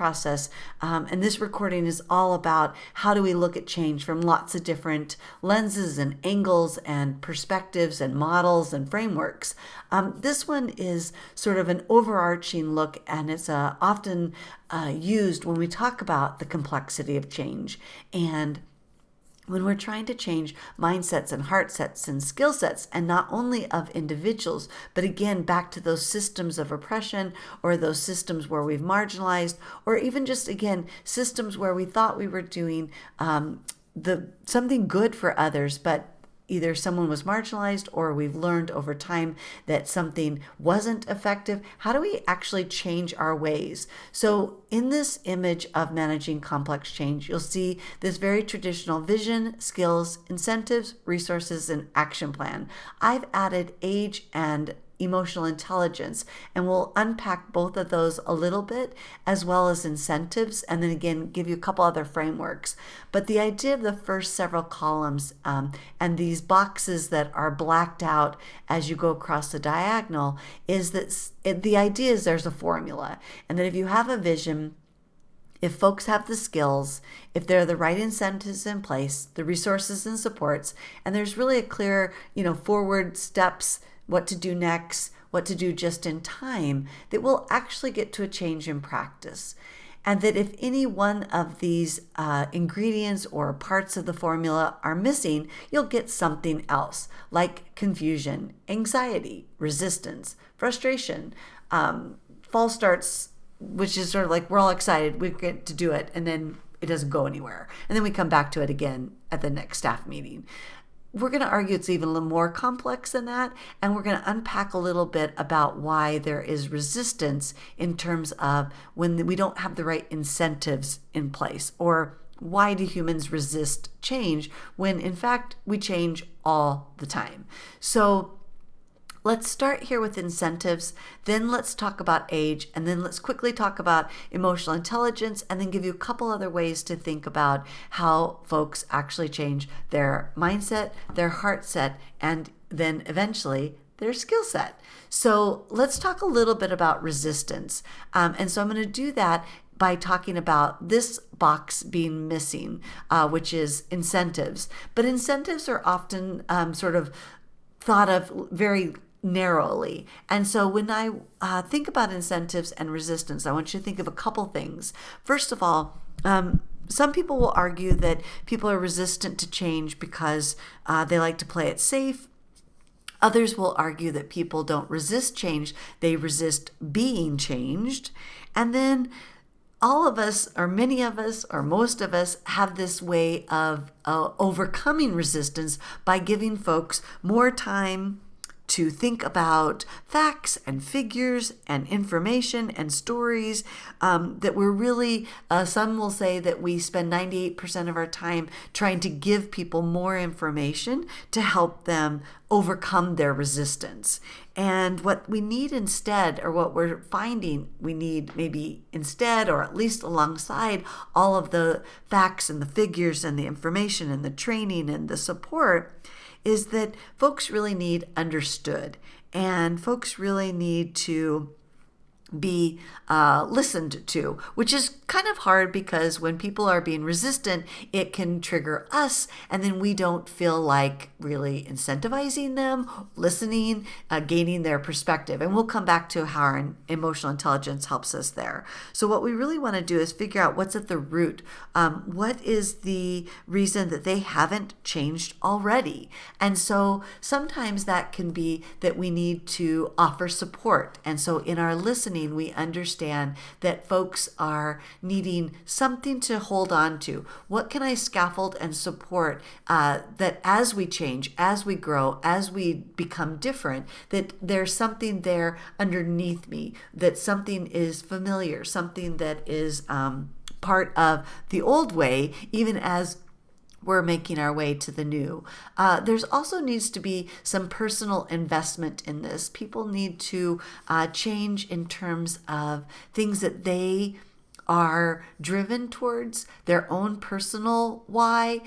process. And this recording is all about how do we look at change from lots of different lenses and angles and perspectives and models and frameworks. This one is sort of an overarching look, and it's often used when we talk about the complexity of change and when we're trying to change mindsets and heart sets and skill sets, and not only of individuals, but again, back to those systems of oppression or those systems where we've marginalized, or even just, again, systems where we thought we were doing something good for others, but either someone was marginalized or we've learned over time that something wasn't effective. How do we actually change our ways? So in this image of managing complex change, you'll see this very traditional vision, skills, incentives, resources, and action plan. I've added age and emotional intelligence, and we'll unpack both of those a little bit, as well as incentives, and then again give you a couple other frameworks. But the idea of the first several columns and these boxes that are blacked out as you go across the diagonal is that the idea is there's a formula, and that if you have a vision, if folks have the skills, if there are the right incentives in place, the resources and supports, and there's really a clear, forward steps, what to do next, what to do just in time, that we'll actually get to a change in practice. And that if any one of these ingredients or parts of the formula are missing, you'll get something else, like confusion, anxiety, resistance, frustration, false starts, which is sort of like we're all excited, we get to do it, and then it doesn't go anywhere. And then we come back to it again at the next staff meeting. We're going to argue it's even a little more complex than that, and we're going to unpack a little bit about why there is resistance in terms of when we don't have the right incentives in place, or why do humans resist change when in fact we change all the time. So let's start here with incentives, then let's talk about age, and then let's quickly talk about emotional intelligence, and then give you a couple other ways to think about how folks actually change their mindset, their heart set, and then eventually their skill set. So let's talk a little bit about resistance. And so I'm going to do that by talking about this box being missing, which is incentives. But incentives are often sort of thought of very narrowly. And so when I think about incentives and resistance, I want you to think of a couple things. First of all, some people will argue that people are resistant to change because they like to play it safe. Others will argue that people don't resist change, they resist being changed. And then all of us, or many of us, or most of us, have this way of overcoming resistance by giving folks more time to think about facts and figures and information and stories, that we're really, some will say that we spend 98% of our time trying to give people more information to help them overcome their resistance. And what we need instead, or what we're finding we need maybe instead, or at least alongside all of the facts and the figures and the information and the training and the support, is that folks really need understood, and folks really need to be listened to, which is kind of hard because when people are being resistant, it can trigger us, and then we don't feel like really incentivizing them, listening, gaining their perspective. And we'll come back to how our emotional intelligence helps us there. So what we really want to do is figure out what's at the root. What is the reason that they haven't changed already? And so sometimes that can be that we need to offer support. And so in our listening, we understand that folks are needing something to hold on to. What can I scaffold and support that as we change, as we grow, as we become different, that there's something there underneath me, that something is familiar, something that is part of the old way, even as we're making our way to the new. There's also needs to be some personal investment in this. People need to change in terms of things that they are driven towards their own personal why.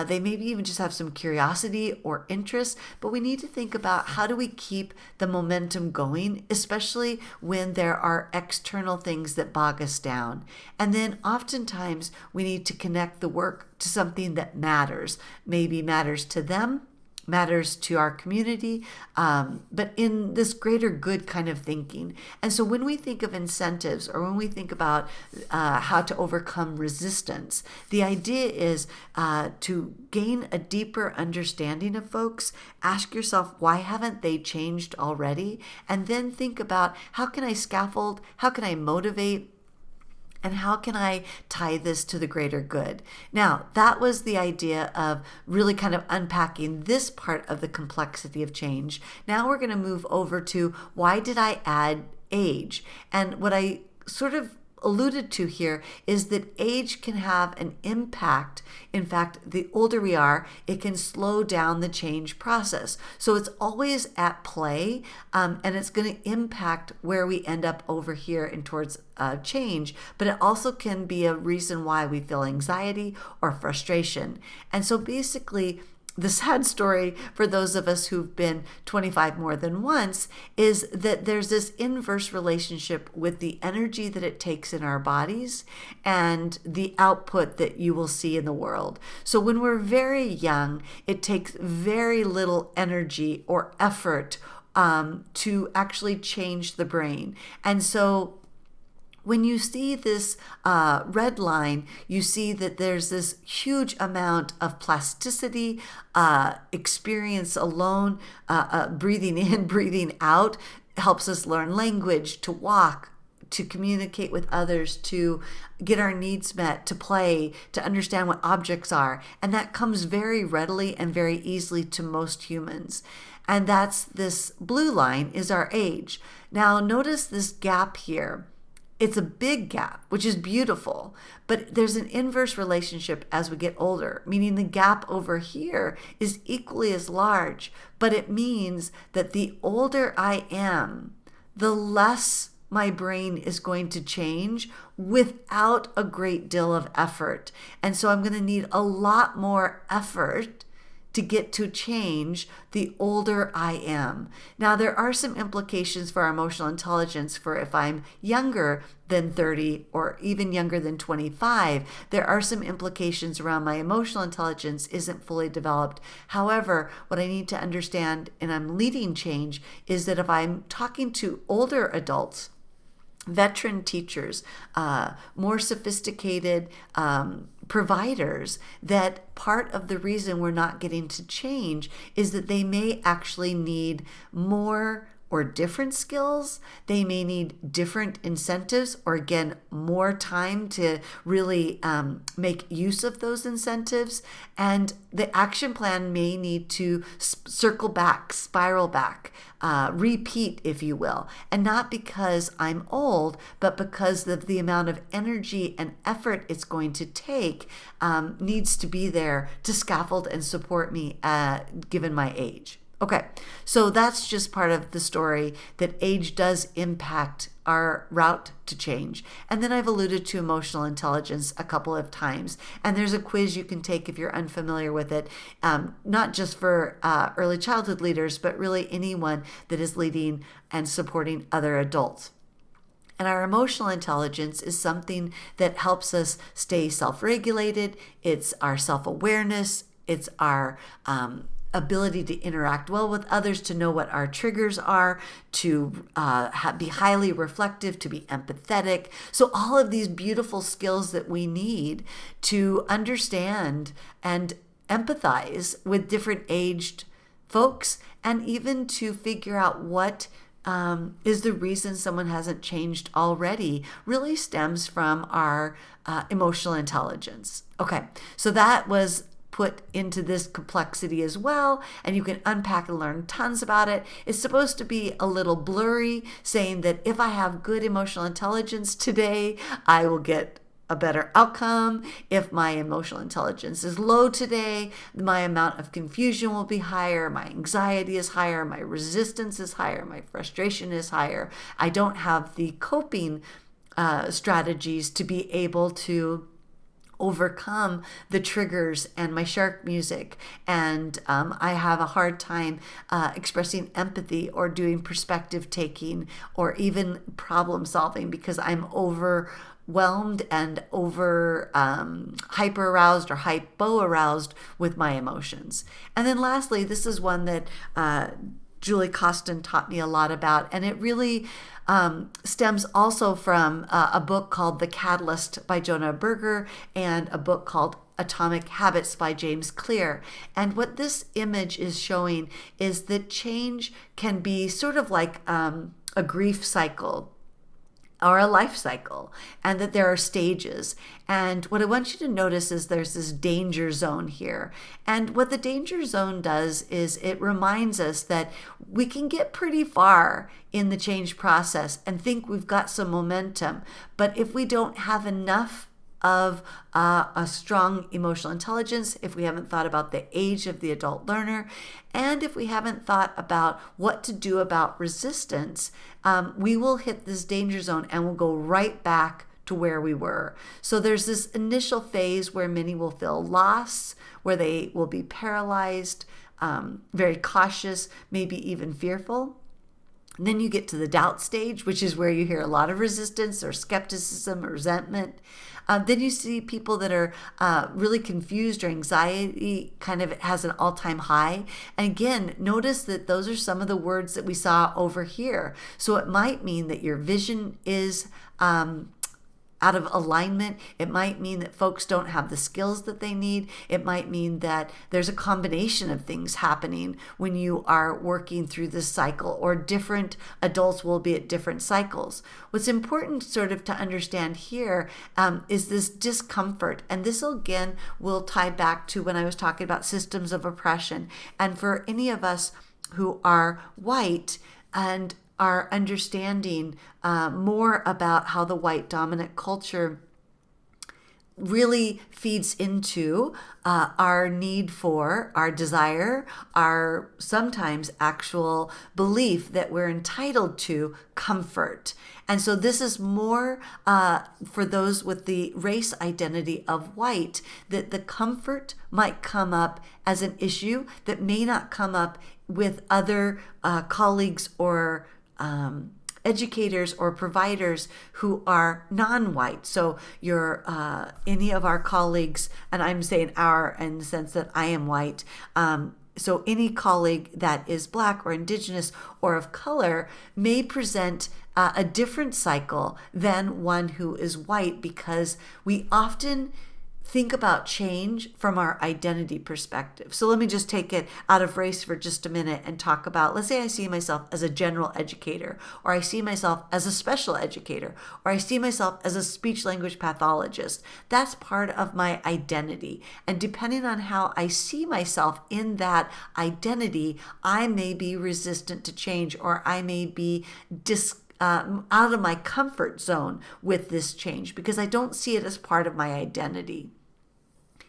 They maybe even just have some curiosity or interest, but we need to think about how do we keep the momentum going, especially when there are external things that bog us down. And then oftentimes we need to connect the work to something that matters, maybe matters to them, matters to our community, but in this greater good kind of thinking. And so when we think of incentives, or when we think about how to overcome resistance, the idea is to gain a deeper understanding of folks. Ask yourself, why haven't they changed already? And then think about, how can I scaffold? How can I motivate? And how can I tie this to the greater good? Now, that was the idea of really kind of unpacking this part of the complexity of change. Now we're going to move over to, why did I add age? And what I sort of alluded to here is that age can have an impact. In fact, the older we are, it can slow down the change process. So it's always at play, and it's going to impact where we end up over here and towards change, but it also can be a reason why we feel anxiety or frustration. And so basically, the sad story for those of us who've been 25 more than once is that there's this inverse relationship with the energy that it takes in our bodies and the output that you will see in the world. So when we're very young, it takes very little energy or effort to actually change the brain. And so when you see this red line, you see that there's this huge amount of plasticity, experience alone, breathing in, breathing out, helps us learn language, to walk, to communicate with others, to get our needs met, to play, to understand what objects are. And that comes very readily and very easily to most humans. And that's this blue line is our age. Now notice this gap here. It's a big gap, which is beautiful, but there's an inverse relationship as we get older, meaning the gap over here is equally as large, but it means that the older I am, the less my brain is going to change without a great deal of effort. And so I'm going to need a lot more effort to get to change the older I am. Now, there are some implications for our emotional intelligence for if I'm younger than 30 or even younger than 25, there are some implications around my emotional intelligence isn't fully developed. However, what I need to understand, and I'm leading change, is that if I'm talking to older adults, veteran teachers, more sophisticated providers, that part of the reason we're not getting to change is that they may actually need more or different skills. They may need different incentives, or again, more time to really make use of those incentives. And the action plan may need to circle back, spiral back, repeat, if you will. And not because I'm old, but because of the amount of energy and effort it's going to take needs to be there to scaffold and support me given my age. Okay, so that's just part of the story, that age does impact our route to change. And then I've alluded to emotional intelligence a couple of times. And there's a quiz you can take if you're unfamiliar with it, not just for early childhood leaders, but really anyone that is leading and supporting other adults. And our emotional intelligence is something that helps us stay self-regulated. It's our self-awareness. It's our ability to interact well with others, to know what our triggers are, to be highly reflective, to be empathetic. So all of these beautiful skills that we need to understand and empathize with different aged folks, and even to figure out what is the reason someone hasn't changed already, really stems from our emotional intelligence. Okay, so that was put into this complexity as well, and you can unpack and learn tons about it. It's supposed to be a little blurry, saying that if I have good emotional intelligence today, I will get a better outcome. If my emotional intelligence is low today, my amount of confusion will be higher, my anxiety is higher, my resistance is higher, my frustration is higher. I don't have the coping strategies to be able to overcome the triggers and my shark music. And I have a hard time expressing empathy or doing perspective taking or even problem solving because I'm overwhelmed and over hyper aroused or hypo aroused with my emotions. And then lastly, this is one that Julie Costin taught me a lot about, and it really stems also from a book called The Catalyst by Jonah Berger and a book called Atomic Habits by James Clear. And what this image is showing is that change can be sort of like a grief cycle or a life cycle, and that there are stages. And what I want you to notice is there's this danger zone here. And what the danger zone does is it reminds us that we can get pretty far in the change process and think we've got some momentum. But if we don't have enough of a strong emotional intelligence, if we haven't thought about the age of the adult learner, and if we haven't thought about what to do about resistance, we will hit this danger zone and we'll go right back to where we were. So there's this initial phase where many will feel loss, where they will be paralyzed, very cautious, maybe even fearful. And then you get to the doubt stage, which is where you hear a lot of resistance or skepticism or resentment. Then you see people that are really confused or anxiety kind of has an all-time high. And again, notice that those are some of the words that we saw over here. So it might mean that your vision is out of alignment. It might mean that folks don't have the skills that they need. It might mean that there's a combination of things happening when you are working through this cycle, or different adults will be at different cycles. What's important sort of to understand here is this discomfort. And this again will tie back to when I was talking about systems of oppression. And for any of us who are white and are understanding more about how the white dominant culture really feeds into our need for, our desire, our sometimes actual belief that we're entitled to comfort. And so this is more for those with the race identity of white, that the comfort might come up as an issue that may not come up with other colleagues or educators or providers who are non-white. So your any of our colleagues, and I'm saying our in the sense that I am white, so any colleague that is Black or Indigenous or of color may present a different cycle than one who is white, because we often think about change from our identity perspective. So let me just take it out of race for just a minute and talk about, let's say I see myself as a general educator, or I see myself as a special educator, or I see myself as a speech language pathologist. That's part of my identity. And depending on how I see myself in that identity, I may be resistant to change, or I may be out of my comfort zone with this change because I don't see it as part of my identity.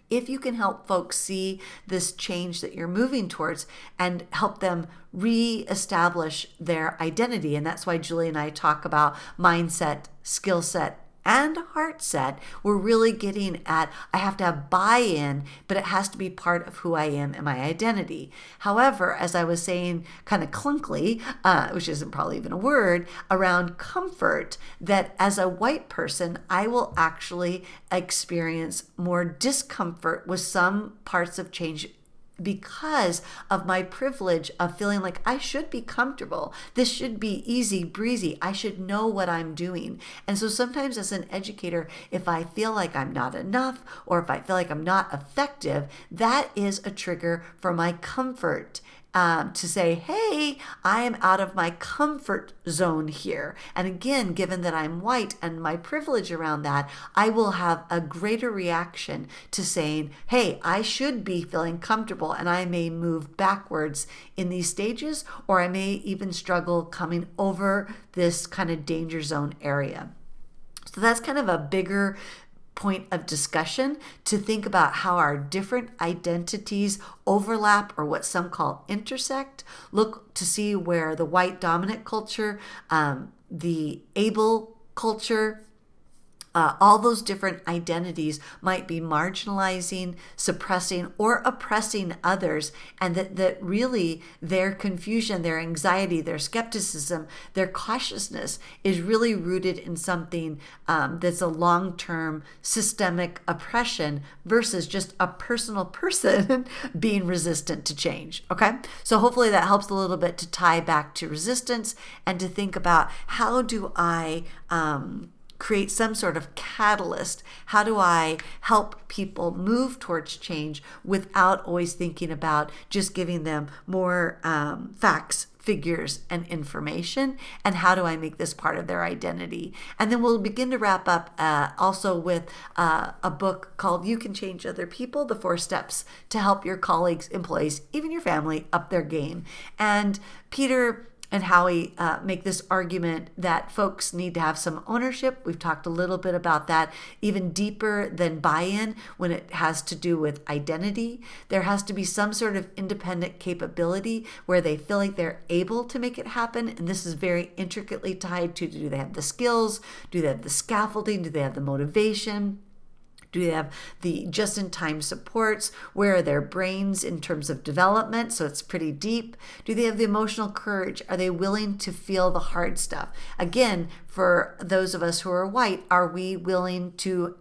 If you can help folks see this change that you're moving towards and help them reestablish their identity, and that's why Julie and I talk about mindset, skill set, and heart set, we're really getting at, I have to have buy-in, but it has to be part of who I am and my identity. However, as I was saying kind of clunkily, which isn't probably even a word, around comfort, that as a white person, I will actually experience more discomfort with some parts of change because of my privilege of feeling like I should be comfortable. This should be easy breezy. I should know what I'm doing. And so sometimes as an educator, if I feel like I'm not enough, or if I feel like I'm not effective, that is a trigger for my comfort. To say, hey, I am out of my comfort zone here. And again, given that I'm white and my privilege around that, I will have a greater reaction to saying, hey, I should be feeling comfortable, and I may move backwards in these stages, or I may even struggle coming over this kind of danger zone area. So that's kind of a bigger point of discussion, to think about how our different identities overlap, or what some call intersect. Look to see where the white dominant culture, the able culture, All those different identities might be marginalizing, suppressing, or oppressing others, and that really their confusion, their anxiety, their skepticism, their cautiousness is really rooted in something that's a long-term systemic oppression versus just a personal person being resistant to change. Okay, so hopefully that helps a little bit to tie back to resistance and to think about how do I create some sort of catalyst? How do I help people move towards change without always thinking about just giving them more facts, figures, and information? And how do I make this part of their identity? And then we'll begin to wrap up also with a book called You Can Change Other People, The 4 Steps to Help Your Colleagues, Employees, even your family up their game. And Peter and Howie make this argument that folks need to have some ownership. We've talked a little bit about that, even deeper than buy-in when it has to do with identity. There has to be some sort of independent capability where they feel like they're able to make it happen. And this is very intricately tied to, do they have the skills? Do they have the scaffolding? Do they have the motivation? Do they have the just-in-time supports? Where are their brains in terms of development? So it's pretty deep. Do they have the emotional courage? Are they willing to feel the hard stuff? Again, for those of us who are white, are we willing to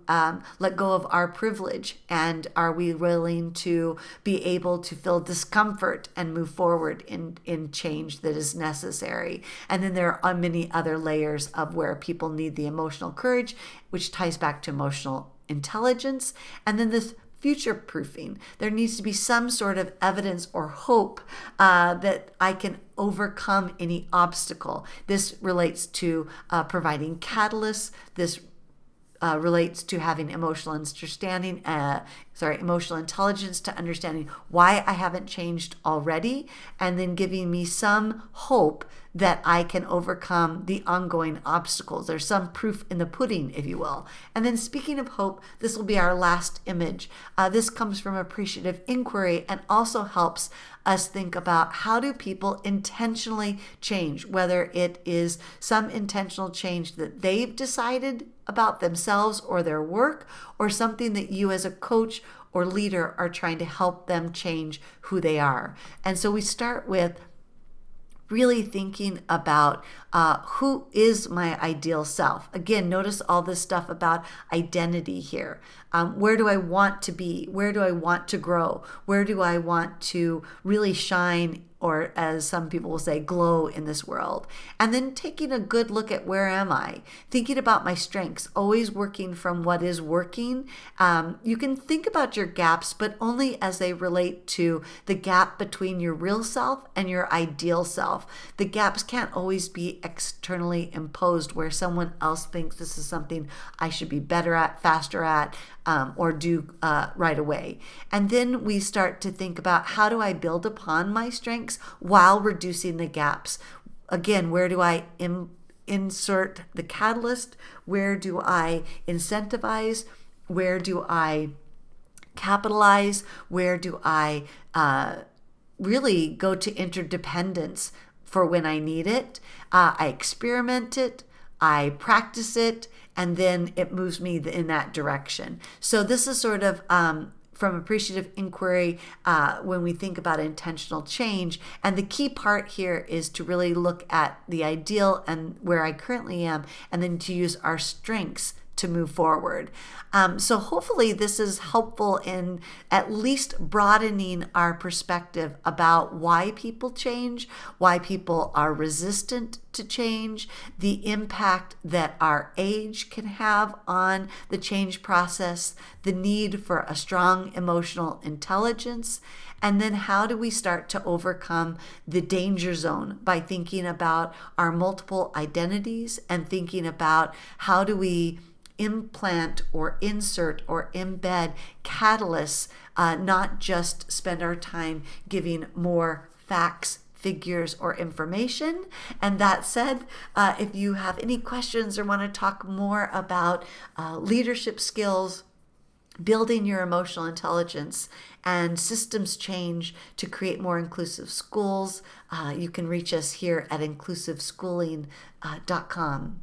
let go of our privilege? And are we willing to be able to feel discomfort and move forward in change that is necessary? And then there are many other layers of where people need the emotional courage, which ties back to emotional intelligence, and then this future proofing. There needs to be some sort of evidence or hope that I can overcome any obstacle. This relates to providing catalysts. This relates to having emotional intelligence to understanding why I haven't changed already, and then giving me some hope that I can overcome the ongoing obstacles. There's some proof in the pudding, if you will. And then speaking of hope, this will be our last image. This comes from appreciative inquiry and also helps us think about how do people intentionally change, whether it is some intentional change that they've decided about themselves or their work, or something that you as a coach or leader are trying to help them change who they are. And so we start with really thinking about who is my ideal self. Again, notice all this stuff about identity here. Where do I want to be? Where do I want to grow? Where do I want to really shine, or as some people will say, glow in this world? And then taking a good look at where am I? Thinking about my strengths, always working from what is working. You can think about your gaps, but only as they relate to the gap between your real self and your ideal self. The gaps can't always be externally imposed where someone else thinks this is something I should be better at, faster at, or do right away. And then we start to think about, how do I build upon my strengths while reducing the gaps? Again, where do I insert the catalyst? Where do I incentivize? Where do I capitalize? Where do I really go to interdependence for when I need it? I experiment it, I practice it, and then it moves me in that direction. So this is sort of from appreciative inquiry when we think about intentional change. And the key part here is to really look at the ideal and where I currently am, and then to use our strengths to move forward. So hopefully this is helpful in at least broadening our perspective about why people change, why people are resistant to change, the impact that our age can have on the change process, the need for a strong emotional intelligence, and then how do we start to overcome the danger zone by thinking about our multiple identities and thinking about how do we implant or insert or embed catalysts, not just spend our time giving more facts, figures, or information. And that said, if you have any questions or want to talk more about leadership skills, building your emotional intelligence, and systems change to create more inclusive schools, you can reach us here at inclusiveschooling.com.